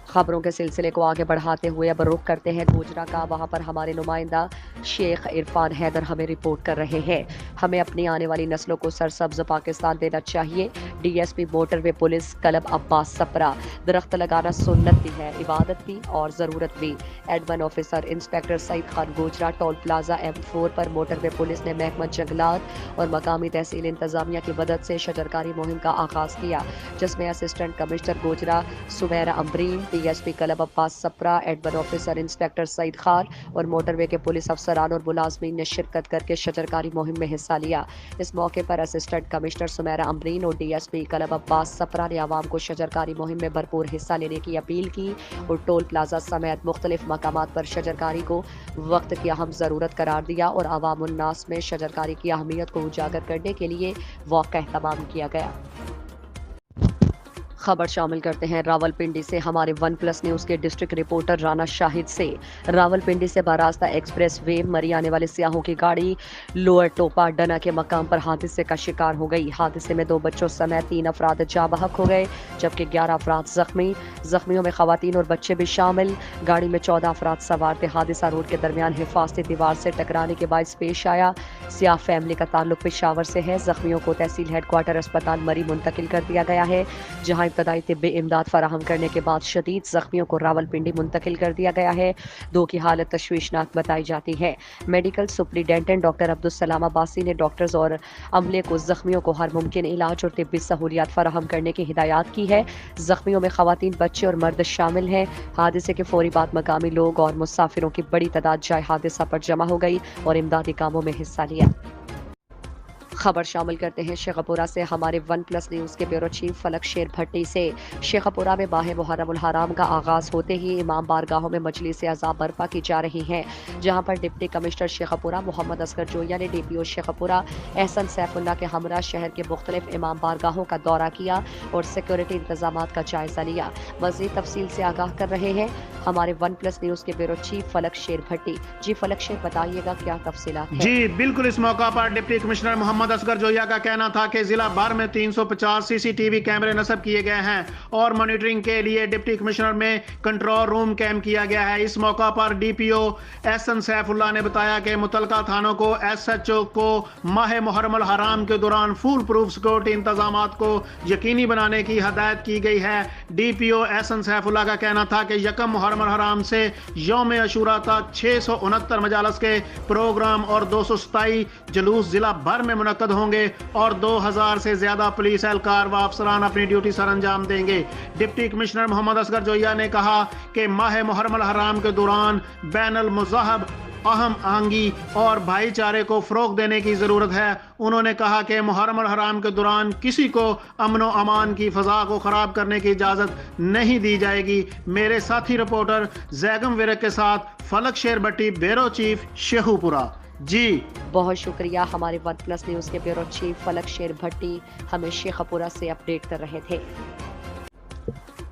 خبروں کے سلسلے کو آگے بڑھاتے ہوئے اب رخ کرتے ہیں گوجرا کا۔ وہاں پر ہمارے نمائندہ شیخ عرفان حیدر ہمیں رپورٹ کر رہے ہیں۔ ہمیں اپنی آنے والی نسلوں کو سرسبز پاکستان دینا چاہیے۔ DSP موٹر وے پولیس کلب عباس سپرا۔ درخت لگانا سنت بھی ہے، عبادت بھی اور ضرورت بھی۔ Admin officer inspector Saeed Khan Gojra toll plaza M4 پر موٹر وے پولیس نے محکمہ جنگلات اور مقامی تحصیل انتظامیہ کی مدد سے شجرکاری مہم کا آغاز کیا، جس میں assistant commissioner Gojra Sumaira Ambreen, DSP Kalb Abbas Sipra, admin officer inspector Saeed Khan اور موٹر وے کے پولیس افسران اور ملازمین نے شرکت کر کے شجرکاری مہم میں حصہ لیا۔ اس موقع پر اسسٹنٹ کمشنر سمیرہ امبرین اور DSP کلب عباس سپرا نے عوام کو شجرکاری مہم میں بھرپور حصہ لینے کی اپیل کی اور ٹول پلازا سمیت مختلف مقامات پر شجرکاری کو وقت کی اہم ضرورت قرار دیا اور عوام الناس میں شجرکاری کی اہمیت کو اجاگر کرنے کے لیے واک کا اہتمام کیا گیا۔ خبر شامل کرتے ہیں راولپنڈی سے ہمارے ون پلس نیوز کے ڈسٹرکٹ رپورٹر رانا شاہد سے۔ راولپنڈی سے باراستہ ایکسپریس وے مری آنے والے سیاحوں کی گاڑی لوئر ٹوپا ڈنا کے مقام پر حادثے کا شکار ہو گئی۔ حادثے میں 2 بچوں سمیت 3 افراد جاں بحق ہو گئے، جبکہ 11 افراد زخمی۔ زخمیوں میں خواتین اور بچے بھی شامل۔ گاڑی میں 14 افراد سوار تھے۔ حادثہ روڈ کے درمیان حفاظتی دیوار سے ٹکرانے کے باعث پیش آیا۔ سیاہ فیملی کا تعلق پشاور سے ہے۔ زخمیوں کو تحصیل ہیڈ کوارٹر اسپتال مری منتقل کر دیا گیا ہے، جہاں इब्तदाई तिब्बी इमदाद फराहम करने के बाद शदीद जख्मियों को रावलपिंडी मुंतकिल कर दिया गया है। 2 की हालत तशवीशनाक बताई जाती है। Medical superintendent doctor Abdul Abbasi ने डॉक्टर्स और अमले को जख्मियों को हर मुमकिन इलाज और तिब्बी सहूलियात फराहम करने की हिदायत की है। जख्मियों में खवातीन, बच्चे और मर्द शामिल हैं। हादसे के फौरी बाद मकामी लोग और मुसाफिरों की बड़ी तादाद जाए हादसा पर जमा हो गई और इमदादी कामों में हिस्सा लिया। खबर शामिल करते हैं शेखपुरा से। हमारे वन प्लस न्यूज़ के ब्यूरो चीफ फलक शेर भट्टी से। शेखपुरा में माह मुहर्रमुल हराम का आगाज़ होते ही इमाम बारगाहों में मजलिस अज़ाब बर्पा की जा रही है, जहां पर डिप्टी कमिश्नर शेखपुरा मोहम्मद असगर जोया ने DPO शेखपुरा एहसन सैफुल्ला के हमरा शहर के मुख्तलिफ इमाम बारगाहों का दौरा किया और सिक्योरिटी इंतजाम का जायजा लिया। मज़ीद तफसील से आगाह कर रहे हैं हमारे वन प्लस न्यूज़ के ब्यूरो चीफ फलक शेर भट्टी। जी फलक शेर, बताइएगा क्या तफसीलात हैं? जी बिल्कुल, इस मौका पर डिप्टी कमिश्नर मोहम्मद असगर जोया का कहना था कि जिला भर में 350 CCTV कैमरे नस्ब किए गए हैं और मॉनिटरिंग के लिए डिप्टी कमिश्नर में कंट्रोल रूम कैम किया गया है। इस मौका पर DPO एहसन सैफुल्ला ने बताया कि मुतलका थानों को SHO को माह मुहर्रमुल हराम के दौरान फुल प्रूफ सिक्योरिटी इंतजाम को यकीनी बनाने की हदायत की गई है। DPO एहसन सैफुल्ला का कहना था कि यकम मुहर्रमुल हराम से यौम अशूरा तक 669 मजालस के प्रोग्राम और 227 जुलूस जिला भर में मुनक्कद होंगे और 2000 से ज्यादा पुलिस एहलकार व अफसरान अपनी ड्यूटी सर अंजाम देंगे। डिप्टी कमिश्नर मोहम्मद असगर जोया ने कहा कि माह मुहर्रमुल हराम के दौरान बैनुल मुज़ाहब अहम आहंगी और भाईचारे को फ़रोग़ देने की ज़रूरत है। उन्होंने कहा कि मुहर्रमुल हराम के दौरान किसी को अमन व अमान की फ़ज़ा को ख़राब करने की इजाज़त नहीं दी जाएगी। मेरे साथी रिपोर्टर जैगम विरक के साथ फलक शेर भट्टी, ब्यूरो चीफ शेखुपुरा। जी बहुत शुक्रिया। हमारे वन प्लस न्यूज़ के ब्यूरो चीफ फलक शेर भट्टी हमें शेखपुरा से अपडेट कर रहे थे।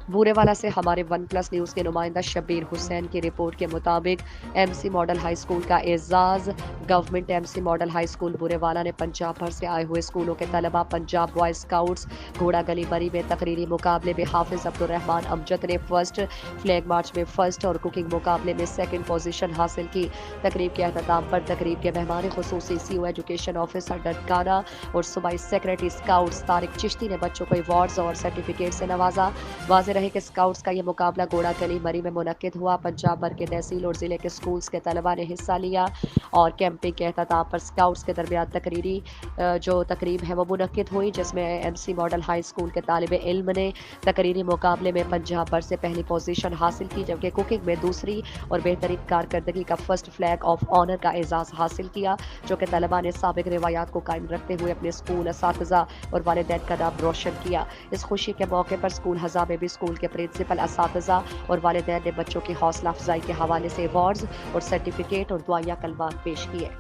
बूरेवाला से हमारे वन प्लस न्यूज़ के नुमाइंदा शब्बीर हुसैन की रिपोर्ट के मुताबिक MC मॉडल हाई स्कूल का एजाज़। Government MC model high school Burewala ने पंजाब भर से आए हुए स्कूलों के तलबा, पंजाब बॉय स्काउट्स घोड़ा गली मरी में तकरीरी मुकाबले में हाफिज अब्दुर्रहमान अमजद ने फर्स्ट, फ्लैग मार्च में फर्स्ट और कुकिंग मुकाबले में सेकंड पोजीशन हासिल की। तकरीब के अख्ताम पर तकरीब के मेहमान खुसूसी CO एजुकेशन ऑफिसर डनकाना और सूबाई सेक्रेटरी स्काउट्स तारिक चिश्ती ने बच्चों को अवार्ड्स और सर्टिफिकेट से नवाजा। वाज़ेह रहे कि स्काउट्स का ये मुकाबला घोड़ा गली मरी में मुनक्किद हुआ। पंजाब भर के तहसील और ज़िले के स्कूल्स के तलबा ने हिस्सा लिया और कैंपिंग के अख्ताम पर स्काउट्स के दरमियान तकरीरी जो तकरीब है वो मुनक्किद हुई, जिसमें MC मॉडल हाई स्कूल के तालिब इल्म ने तकरीरी मुकाबले में पंजाब भर से पहली पोजीशन हासिल की, जबकि कुकिंग में दूसरी और बेहतरीन कारकर्दगी का फर्स्ट फ्लैग ऑफ ऑनर का एजाज़ हासिल किया, जो कि तलबा ने साबिक रिवायात को कायम रखते हुए अपने स्कूल, असातिज़ा और वालिदैन का नाम रोशन किया। इस खुशी के मौके पर स्कूल हज़ा में भी स्कूल के प्रिंसिपल, असातिज़ा और वालिदैन ने बच्चों की हौसला अफजाई के हवाले से अवार्ड्स और सर्टिफिकेट और दुआया कलमात पेश किए।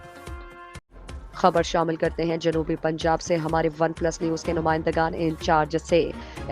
खबर शामिल करते हैं जनूबी पंजाब से। हमारे वन प्लस न्यूज़ के नुमाइंदगान इंचार्ज से।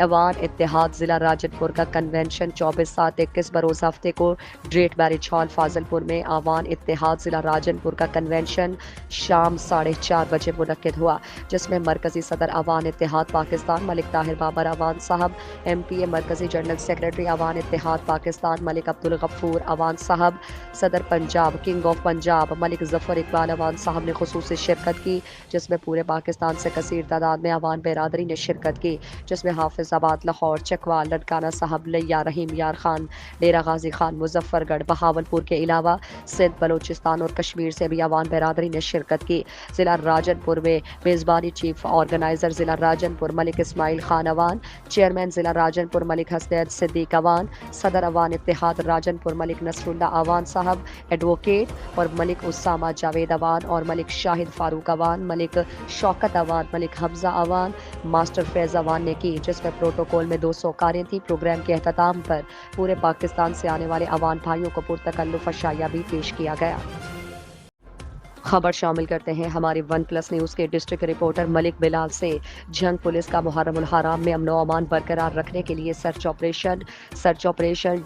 अवान इत्तेहाद ज़िला राजनपुर का कन्वेंशन 24/7/21 बरोज़ हफ्ते को ग्रेट मैरिज हॉल फाजलपुर में अवान इत्तेहाद ज़िला राजनपुर का कन्वेंशन शाम 4:30 बजे मुनक्किद हुआ, जिसमें मरकज़ी सदर अवान इत्तेहाद पाकिस्तान मलिक ताहिर बाबर अवान साहब, MPA मरकज़ी जनरल सेक्रेटरी अवान इत्तेहाद पाकिस्तान मलिक अब्दुल गफ्फूर अवान साहब, सदर पंजाब किंग ऑफ पंजाब मलिक ज़फ़र इकबाल अवान साहब ने खुसूसी शिरकत की, जिसमें पूरे पाकिस्तान से कसीर तादाद में अवान बिरादरी ने शिरकत की, जिसमें हाफिज़ाबाद, लाहौर, चकवाल, ननकाना साहब, लिया, रहीम यार खान, डेरा गाजी खान, मुजफ्फरगढ़, बहावलपुर के अलावा सिंध, बलूचिस्तान और कश्मीर से भी अवान बिरादरी ने शिरकत की। ज़िला राजनपुर में मेज़बानी चीफ ऑर्गेनाइज़र ज़िला राजनपुर मलिक इस्माइल खान अवान, चेयरमैन ज़िला राजनपुर मलिक हसनैन सिद्दीक अवान, सदर अवान इत्तेहाद राजनपुर मलिक नसरुल्ला अवान साहब, एडवोकेट और मलिक उसामा जावेद अवान और मलिक शाहिद फारूक अवान, मलिक शौकत अवान, मलिक हमजा अवान, मास्टर फैज़ अवान ने की, जिसमें प्रोटोकॉल में 200 कारें थी। प्रोग्राम के अख्ताम पर पूरे पाकिस्तान से आने वाले अवान भाइयों को पुरतकल्लुफ़ अशाया भी पेश किया गया। खबर शामिल करते हैं हमारे वन प्लस न्यूज़ के डिस्ट्रिक्ट रिपोर्टर मलिक बिलाल से। जंग पुलिस का मुहर्रमुल हराम में अमन व अमान बरकरार रखने के लिए search operation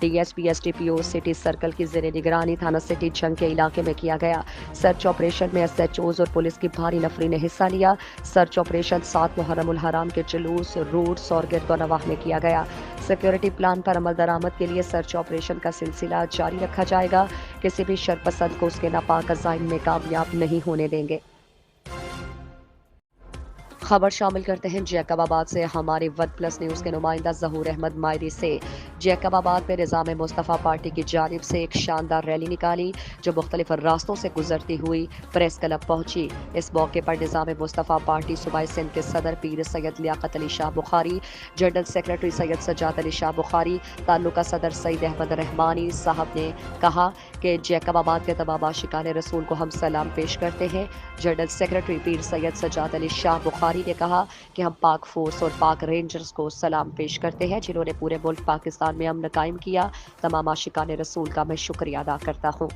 DSP STPO city circle की ज़ेरे निगरानी थाना सिटी जंग के इलाके में किया गया। सर्च ऑपरेशन में SHOs और पुलिस की भारी नफरी ने हिस्सा लिया। सर्च ऑपरेशन 7 मुहर्रमुल हराम के जुलूस, रूट्स और गिरदोनवाह में किया गया। सिक्योरिटी प्लान पर अमल दरामद के लिए सर्च ऑपरेशन का सिलसिला जारी रखा जाएगा। किसी भी शरपसंद को उसके नापाक अज़ाइम में कामयाब नहीं होने देंगे। खबर शामिल करते हैं जैकबाबाद से हमारे वन प्लस न्यूज़ के नुमाइंदा ज़हूर अहमद मायरी से। जैकबाबाद में निज़ाम मुस्तफ़ा पार्टी की जानिब से एक शानदार रैली निकाली जो मुख्तलिफ रास्तों से गुजरती हुई प्रेस क्लब पहुंची। इस मौके पर निज़ाम मुस्तफ़ा पार्टी सूबाई सिंध के सदर पीर सैयद लियाकत अली शाह बुखारी, जनरल सेक्रेटरी सैयद सजाद अली शाह बुखारी, ताल्लुका सदर सईद अहमद रहमानी साहब ने कहा कि जैकबाबाद के तमाम आशिकाने रसूल को हम सलाम पेश करते हैं। जनरल सेक्रेटरी पीर सैयद सजाद अली शाह बुखारी ने कहा कि हम पाक फोर्स और पाक रेंजर्स को सलाम पेश करते हैं जिन्होंने पूरे मुल्क पाकिस्तान में अमन कायम किया। तमाम आशिकाने रसूल का मैं शुक्रिया अदा करता हूँ।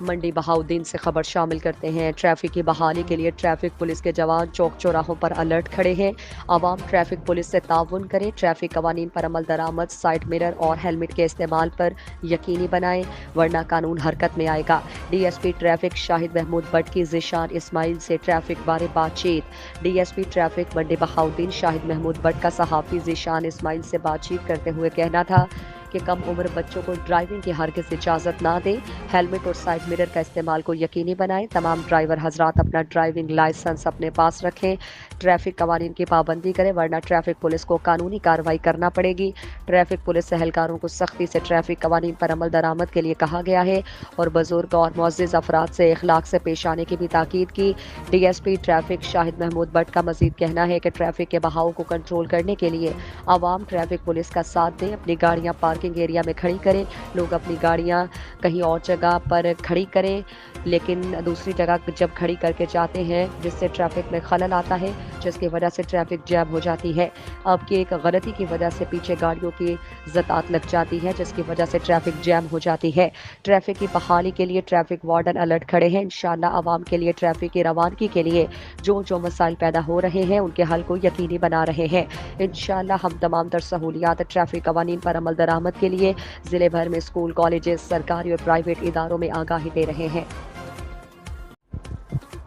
मंडी बहाउद्दीन से खबर शामिल करते हैं। ट्रैफिक की बहाली के लिए ट्रैफिक पुलिस के जवान चौक चौराहों पर अलर्ट खड़े हैं। आवाम ट्रैफिक पुलिस से ताउन करें, ट्रैफिक कवानीन पर अमल दरामद, साइड मिरर और हेलमेट के इस्तेमाल पर यकीनी बनाएं वरना कानून हरकत में आएगा। डीएसपी ट्रैफिक शाहिद महमूद भट्ट की ज़िशान इस्माइल से ट्रैफिक बारे बातचीत। डीएसपी ट्रैफिक मंडी बहाउद्दीन शाहिद महमूद भट्ट का सहाफ़ी ज़िशान इस्माइल से बातचीत करते हुए कहना था कि कम उम्र बच्चों को ड्राइविंग की हरगिज़ इजाज़त ना दें, हेलमेट और साइड मिरर का इस्तेमाल को यकीनी बनाएं। तमाम ड्राइवर हजरात अपना ड्राइविंग लाइसेंस अपने पास रखें, ट्रैफिक कवानीन की पाबंदी करें वरना ट्रैफिक पुलिस को कानूनी कार्रवाई करना पड़ेगी। ट्रैफिक पुलिस एहलकारों को सख्ती से ट्रैफिक कवानीन पर अमल दरामद के लिए कहा गया है और बुजुर्ग और मुअज़्ज़िज़ अफराद से इखलाक से पेश आने की भी ताकीद की। डीएसपी ट्रैफिक शाहिद महमूद भट्ट का मज़ीद कहना है कि ट्रैफिक के बहाव को कंट्रोल करने के लिए आवाम ट्रैफिक पुलिस का साथ दें, अपनी गाड़ियाँ पार्किंग एरिया में खड़ी करें। लोग अपनी गाड़ियां कहीं और जगह पर खड़ी करें लेकिन दूसरी जगह जब खड़ी करके जाते हैं जिससे ट्रैफिक में खलल आता है जिसकी वजह से ट्रैफिक जैम हो जाती है। अब की एक गलती की वजह से पीछे गाड़ियों की ज़तात लग जाती है जिसकी वजह से ट्रैफिक जैम हो जाती है। ट्रैफिक की बहाली के लिए ट्रैफिक वार्डन अलर्ट खड़े हैं। इंशाअल्लाह आवाम के लिए ट्रैफिक की रवानगी के लिए जो मसाइल पैदा हो रहे हैं उनके हल को यकीनी बना रहे हैं। इंशाअल्लाह हम तमाम तर सहूलियात ट्रैफिक कवानीन पर अमल दरामद के लिए जिले भर में स्कूल, कॉलेजेस, सरकारी और प्राइवेट इदारों में आगाही दे रहे हैं।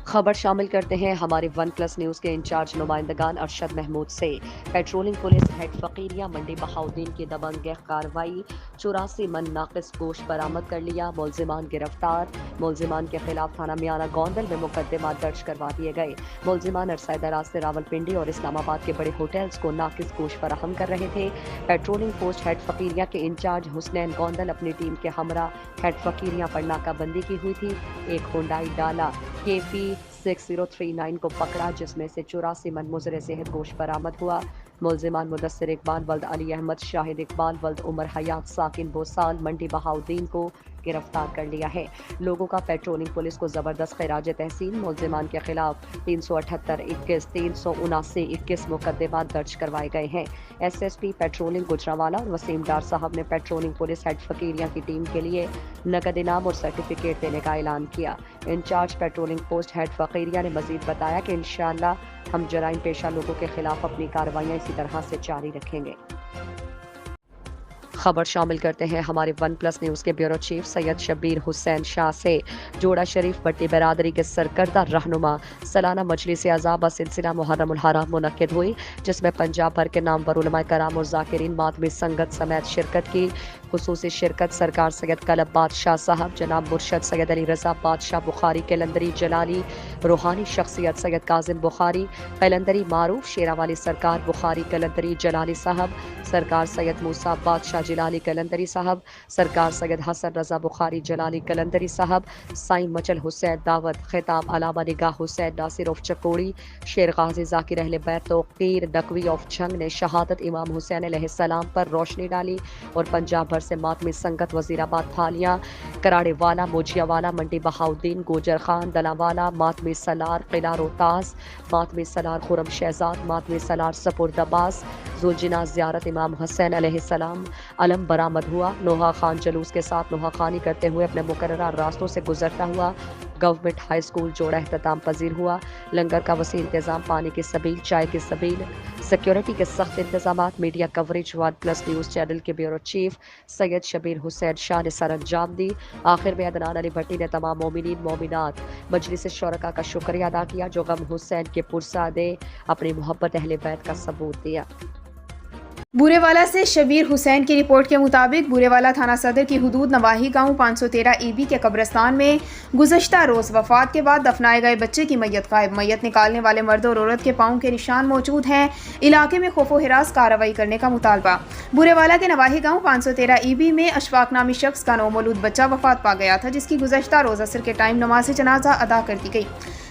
खबर शामिल करते हैं हमारे वन प्लस न्यूज़ के इंचार्ज नुमाइंदगान अरशद महमूद से। पेट्रोलिंग पुलिस हेड फ़कीरिया मंडी बहाउद्दीन की दबंग कार्रवाई, 84 मन नाकिस गोश्त बरामद कर लिया, मुलजिमान गिरफ्तार। मुलजिमान के खिलाफ थाना मियाना गोंदल में मुकदमा दर्ज करवा दिए गए। मुलजिमान अरसा दराज से रावलपिंडी और इस्लामाबाद के बड़े होटल्स को नाकिस गोश्त फराहम कर रहे थे। पेट्रोलिंग पोस्ट हेड फ़कीरिया के इंचार्ज हुसनैन गोंदल अपनी टीम के हमरा हेड फ़कीरिया पर नाकाबंदी की हुई थी। एक होंडाई डाला KP 6039 को पकड़ा जिसमें से 84 मन मुज़र सेहत गोश्त बरामद हुआ। मुलजिमान मुदस्सिर इकबाल वल्द अली अहमद, शाहिद इकबाल वल्द उमर हयात, साकिन बोसाल मंडी बहाउद्दीन को गिरफ्तार कर लिया है। लोगों का पेट्रोलिंग पुलिस को ज़बरदस्त खिराज तहसीन। मुलजिमान के खिलाफ 378 21 379 21 मुकदमा दर्ज करवाए गए हैं। SSP पेट्रोलिंग गुजरावाला और वसीम डार साहब ने पेट्रोलिंग पुलिस हेड फ़कीरिया की टीम के लिए नकद इनाम और सर्टिफिकेट देने का ऐलान किया। इंचार्ज पेट्रोलिंग पोस्ट हेड फ़कीरिया ने मज़ीद बताया कि इंशाअल्लाह हम जराइम पेशा लोगों के खिलाफ अपनी कार्रवाइयाँ इसी तरह से जारी रखेंगे। खबर शामिल करते हैं हमारे वन प्लस न्यूज़ के ब्यूरो चीफ सैयद शबीर हुसैन शाह से। जोड़ा शरीफ भट्टी बरादरी के सरकर्दा रहनुमा सालाना मजलिस आज़ा सिलसिला मुहर्रमुल हराम मुनक्किद हुई जिसमें पंजाब भर के नामवर उलमाए कराम और ज़ाकिरीन मातमी संगत समेत शिरकत की। खुसूसी शिरकत सरकार सैयद कलब बादशाह साहब, जनाब मुर्शद सैयद अली रज़ा बादशाह बुखारी कैलंदरी जलाली, रूहानी शख्सियत सैयद काजिम बुखारी कैलंदरी मारूफ, शेरावाली सरकार बुखारी कैलंदरी जलाली साहब, सरकार सैयद मूसा बादशाह जलाली कैलंदरी साहब, सरकार सैयद हसन रज़ा बुखारी जलाली कैलंदरी साहब, साईं मचल हुसैन दावत खिताब अलामा निगाह हुसैन नासिर ऑफ चकोड़ी, शेर गाजी जाकिर अहले बैत तौक़ीर नकवी ऑफ झंग ने शहादत इमाम हुसैन अलैहिस्सलाम पर रोशनी डाली और पंजाब भर से मातमी संगत वज़ीराबाद फालियाँ, कराड़े वाला, मोजिया वाला, मंडी बहाउद्दीन, गोजर खान, दलावाला, मातमी सलार, किला रोहतास, मातमी सलार खुरम शहजाद, मातमी सलार सपुर्द अब्बास, ज़ुलजिना ज़ियारत इमाम हुसैन अलैहिस्सलाम अलम बरामद हुआ। नोहा खान जलूस के साथ नोहा खानी करते हुए अपने मुकर्ररा रास्तों से गुजरता हुआ गवर्नमेंट हाई स्कूल जोड़ा एहतमाम पजीर हुआ। लंगर का वसी इंतज़ाम, पानी की सबील, चाय की सबील, सिक्योरिटी के सख्त इंतजाम। Media coverage one plus news channel के ब्यूरो चीफ सैयद शबीर हुसैन शाह ने सर अंजाम दी। आखिर में अदनान अली भट्टी ने तमाम मोमिनीन मोमिनात मजलिस शुरका का शुक्रिया अदा किया जो गम हुसैन के पुरसा दे अपनी मोहब्बत अहले बैत का सबूत दिया। बूरेवाला से शबीर हुसैन की रिपोर्ट के मुताबिक बूरेवाला थाना सदर की हुदूद नवाही गांव 513 EB के कब्रिस्तान में गुज़श्ता रोज़ वफात के बाद दफनाए गए बच्चे की मैयत गायब। मैयत निकालने वाले मर्द और औरत के पाँव के निशान मौजूद हैं। इलाके में खौफो हिरास कार्रवाई करने का मुतालबा। बूरेवाला के नवाही गांव 513 EB में अशफाक नामी शख्स का नौमौलूद बच्चा वफात पा गया था, जिसकी गुज़श्ता रोज़ असर के टाइम नमाज जनाजा अदा कर दी गई।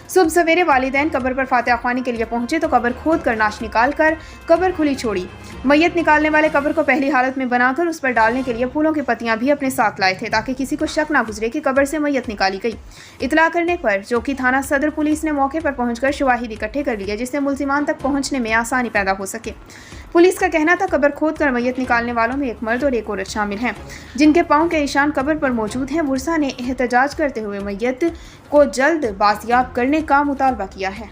सुबह सवेरे वालिदैन कब्र पर फातिहा ख्वानी के लिए पहुंचे तो कब्र खोद कर नाश निकाल कर कब्र खुली छोड़ी। मैयत निकालने वाले कब्र को पहली हालत में बनाकर उस पर डालने के लिए फूलों की पत्तियां भी अपने साथ लाए थे, ताकि किसी को शक ना गुजरे कि कब्र से मैयत निकाली गई। इतला करने पर चौकी थाना सदर पुलिस ने मौके पर पहुंचकर शवाहिद इकट्ठे कर लिए, जिससे मुल्जिमान तक पहुंचने में आसानी पैदा हो सके। पुलिस का कहना था कब्र खोद कर मैयत निकालने वालों में एक मर्द और एक औरत शामिल हैं, जिनके पाँव के निशान कब्र पर मौजूद हैं। बुरसा ने एहतजाज करते हुए मैयत को जल्द बाजियाब करने का मुतालबा किया है।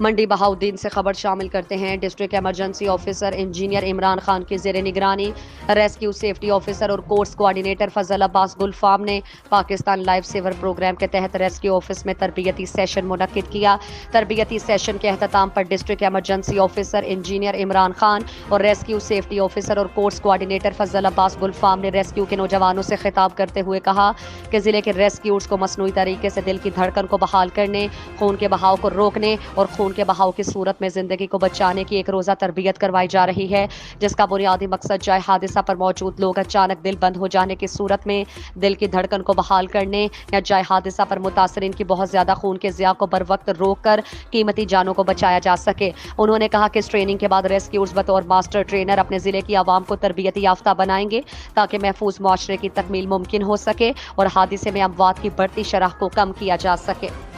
मंडी बहाउद्दीन से खबर शामिल करते हैं। District emergency officer engineer Imran Khan की ज़ेर निगरानी रेस्क्यू सेफ्टी ऑफिसर और कोर्स कोऑर्डिनेटर फजल अब्बास गुलफाम ने पाकिस्तान लाइफ सेवर प्रोग्राम के तहत रेस्क्यू ऑफिस में तरबियती सेशन मुनक्किद किया। तरबियती सेशन के अहतमाम पर district emergency officer engineer Imran Khan और रेस्क्यू सेफ्टी ऑफिसर और कोर्स कोऑर्डिनेटर फजल अब्बास गुलफाम ने रेस्क्यू के नौजवानों से खिताब करते हुए कहा कि ज़िले के रेस्क्यूर्स को मसनूई तरीके से दिल की धड़कन को बहाल करने, खून के बहाव को रोकने और खून के बहाव की सूरत में जिंदगी को बचाने की एक रोज़ा तरबियत करवाई जा रही है, जिसका बुनियादी मकसद जाए हादसा पर मौजूद लोग अचानक दिल बंद हो जाने की सूरत में दिल की धड़कन को बहाल करने या जाए हादसा पर मुतासरीन की बहुत ज़्यादा खून के ज़िया को बर वक्त रोक कर कीमती जानों को बचाया जा सके। उन्होंने कहा कि इस ट्रेनिंग के बाद रेस्क्यूर्स बतौर मास्टर ट्रेनर अपने ज़िले की आवाम को तरबियती याफ्ता बनाएंगे, ताकि महफूज मुआशरे की तकमील मुमकिन हो सके और हादसे में अमवात की बढ़ती शरह को कम किया जा सके।